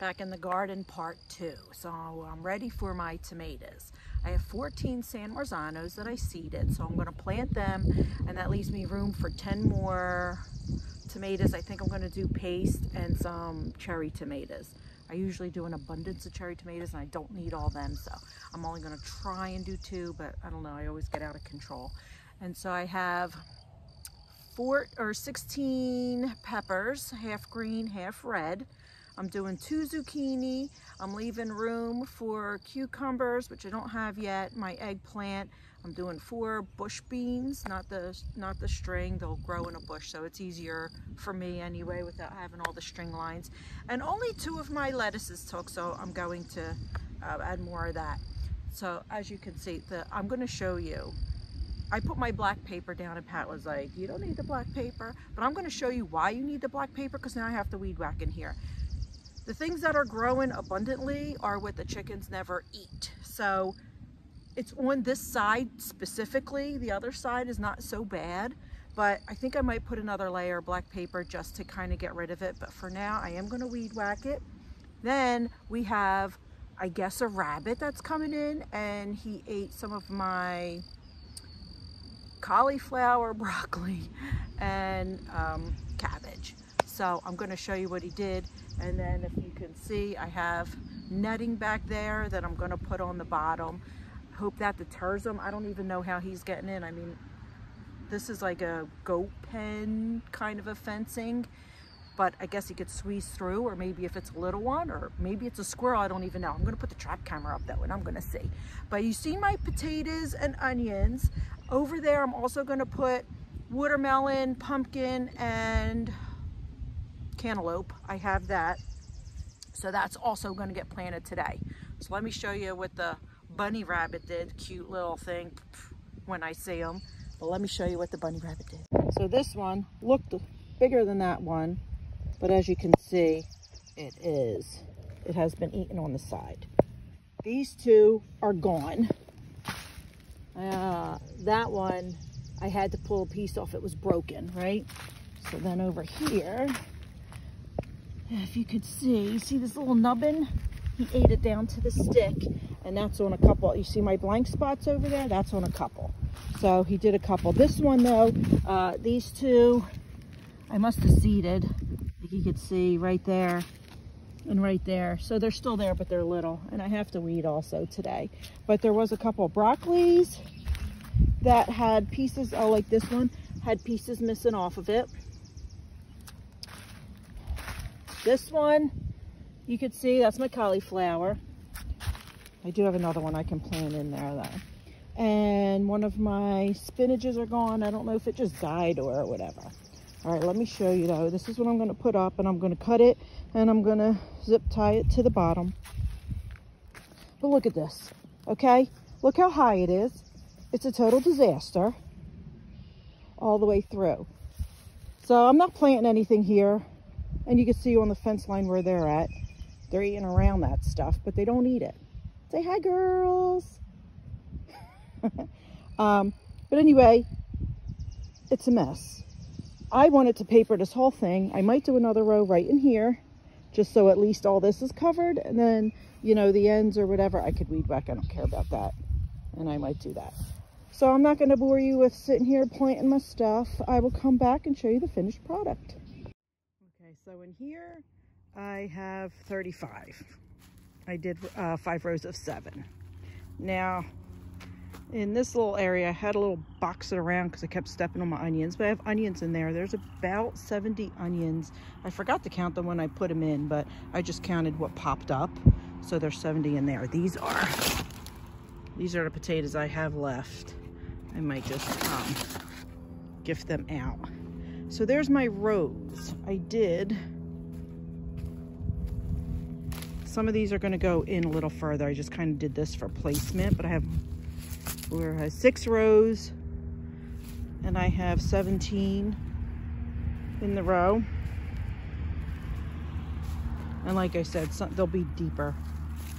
Back in the garden, part 2. So I'm ready for my tomatoes. I have 14 San Marzanos that I seeded, so I'm going to plant them, and that leaves me room for 10 more tomatoes. I think I'm going to do paste and some cherry tomatoes. I usually do an abundance of cherry tomatoes, and I don't need all them, so I'm only going to try and do 2, but I don't know, I always get out of control. And so I have 16 peppers, half green, half red. I'm doing 2 zucchini. I'm leaving room for cucumbers, which I don't have yet, my eggplant. I'm doing 4 bush beans, not the string. They'll grow in a bush, so it's easier for me anyway without having all the string lines. And only 2 of my lettuces took, so I'm going to add more of that. So as you can see, I'm going to show you. I put my black paper down and Pat was like, you don't need the black paper, but I'm going to show you why you need the black paper, because now I have to weed whack in here. The things that are growing abundantly are what the chickens never eat. So it's on this side specifically. The other side is not so bad, but I think I might put another layer of black paper just to kind of get rid of it. But for now, I am going to weed whack it. Then we have, I guess, a rabbit that's coming in, and he ate some of my cauliflower, broccoli, and cabbage. So I'm going to show you what he did. And then if you can see, I have netting back there that I'm going to put on the bottom. Hope that deters him. I don't even know how he's getting in. I mean, this is like a goat pen kind of a fencing, but I guess he could squeeze through, or maybe if it's a little one, or maybe it's a squirrel, I don't even know. I'm going to put the trap camera up though, and I'm going to see. But you see my potatoes and onions. Over there, I'm also going to put watermelon, pumpkin, and cantaloupe. I have that. So that's also going to get planted today. So let me show you what the bunny rabbit did. Cute little thing when I see him. But let me show you what the bunny rabbit did. So this one looked bigger than that one, but as you can see, it has been eaten on the side. These 2 are gone. That one, I had to pull a piece off. It was broken, right? So then over here, if you could see this little nubbin? He ate it down to the stick, and that's on a couple. You see my blank spots over there? That's on a couple. So he did a couple. This one though, these 2, I must have seeded. Like you could see right there and right there. So they're still there, but they're little, and I have to weed also today. But there was a couple of broccolis that had pieces, like this one, had pieces missing off of it. This one, you could see, that's my cauliflower. I do have another one I can plant in there though. And one of my spinaches are gone. I don't know if it just died or whatever. All right, let me show you though. This is what I'm going to put up, and I'm going to cut it, and I'm going to zip tie it to the bottom. But look at this, okay? Look how high it is. It's a total disaster all the way through. So I'm not planting anything here. And you can see on the fence line where they're at. They're eating around that stuff, but they don't eat it. Say hi, girls. But anyway, it's a mess. I wanted to paper this whole thing. I might do another row right in here, just so at least all this is covered. And then, you know, the ends or whatever, I could weed whack. I don't care about that. And I might do that. So I'm not going to bore you with sitting here planting my stuff. I will come back and show you the finished product. Okay, so in here I have 35. I did 5 rows of 7. Now in this little area I had a little box it around because I kept stepping on my onions, but I have onions in there. There's about 70 onions. I forgot to count them when I put them in, but I just counted what popped up. So there's 70 in there. These are the potatoes I have left. I might just gift them out. So there's my rows. I did, some of these are going to go in a little further. I just kind of did this for placement, but I have 6 rows, and I have 17 in the row. And like I said, they'll be deeper.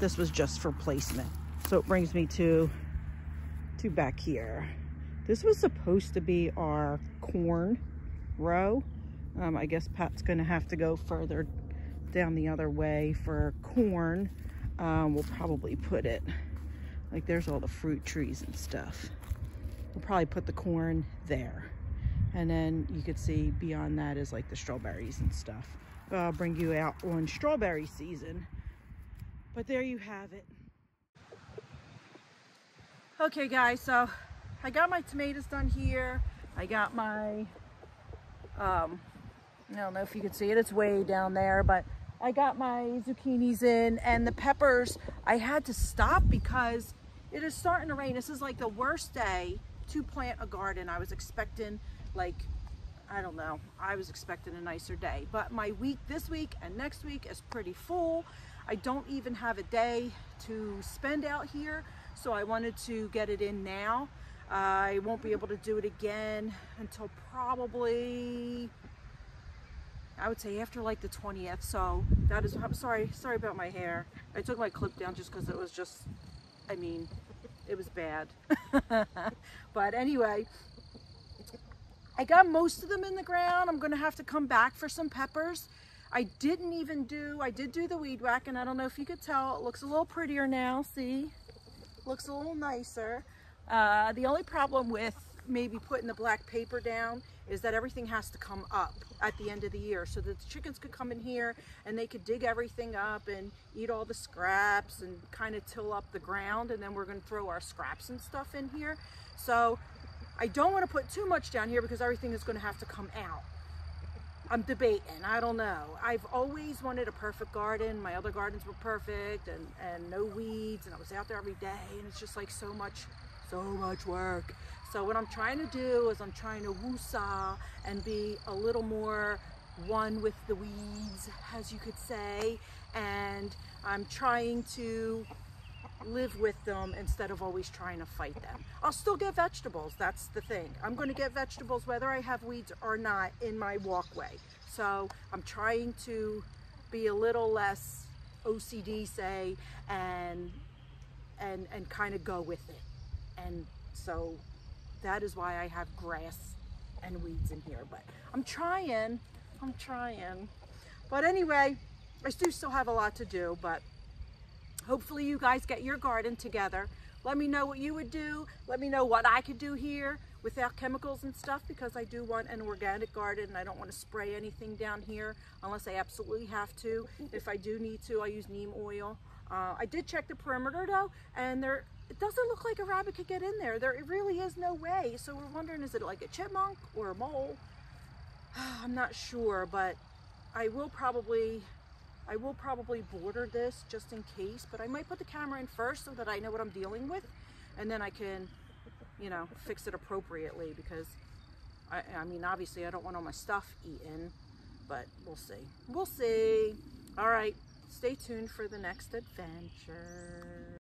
This was just for placement. So it brings me to back here. This was supposed to be our corn row. I guess Pat's gonna have to go further down the other way for corn. We'll probably put it, like there's all the fruit trees and stuff. We'll probably put the corn there. And then you could see beyond that is like the strawberries and stuff. I'll bring you out on strawberry season. But there you have it. Okay guys, so I got my tomatoes done here. I got my, I don't know if you can see it, it's way down there, but I got my zucchinis in, and the peppers, I had to stop because it is starting to rain. This is like the worst day to plant a garden. I was expecting, like, I don't know, I was expecting a nicer day, but my week this week and next week is pretty full. I don't even have a day to spend out here, so I wanted to get it in now. I won't be able to do it again until probably, I would say after like the 20th. So that is, I'm sorry about my hair. I took my clip down just because it was just, I mean, it was bad. But anyway, I got most of them in the ground. I'm gonna have to come back for some peppers. I did do the weed whacking. I don't know if you could tell, it looks a little prettier now, see? Looks a little nicer. The only problem with maybe putting the black paper down is that everything has to come up at the end of the year, so that the chickens could come in here and they could dig everything up and eat all the scraps and kind of till up the ground, and then we're going to throw our scraps and stuff in here. So I don't want to put too much down here because everything is going to have to come out. I'm debating, I don't know. I've always wanted a perfect garden. My other gardens were perfect and no weeds, and I was out there every day, and it's just like so much work. So what I'm trying to do is I'm trying to woo-saw and be a little more one with the weeds, as you could say, and I'm trying to live with them instead of always trying to fight them. I'll still get vegetables, that's the thing. I'm going to get vegetables whether I have weeds or not in my walkway. So I'm trying to be a little less OCD, say, and kind of go with it. And so that is why I have grass and weeds in here. But I'm trying. But anyway, I do still have a lot to do, but hopefully you guys get your garden together. Let me know what you would do. Let me know what I could do here without chemicals and stuff, because I do want an organic garden and I don't want to spray anything down here unless I absolutely have to. If I do need to, I use neem oil. I did check the perimeter though, and it doesn't look like a rabbit could get in there. There really is no way. So we're wondering, is it like a chipmunk or a mole? I'm not sure, but I will probably border this just in case, but I might put the camera in first so that I know what I'm dealing with, and then I can, you know, fix it appropriately, because I mean, obviously I don't want all my stuff eaten, but we'll see. We'll see. All right, stay tuned for the next adventure.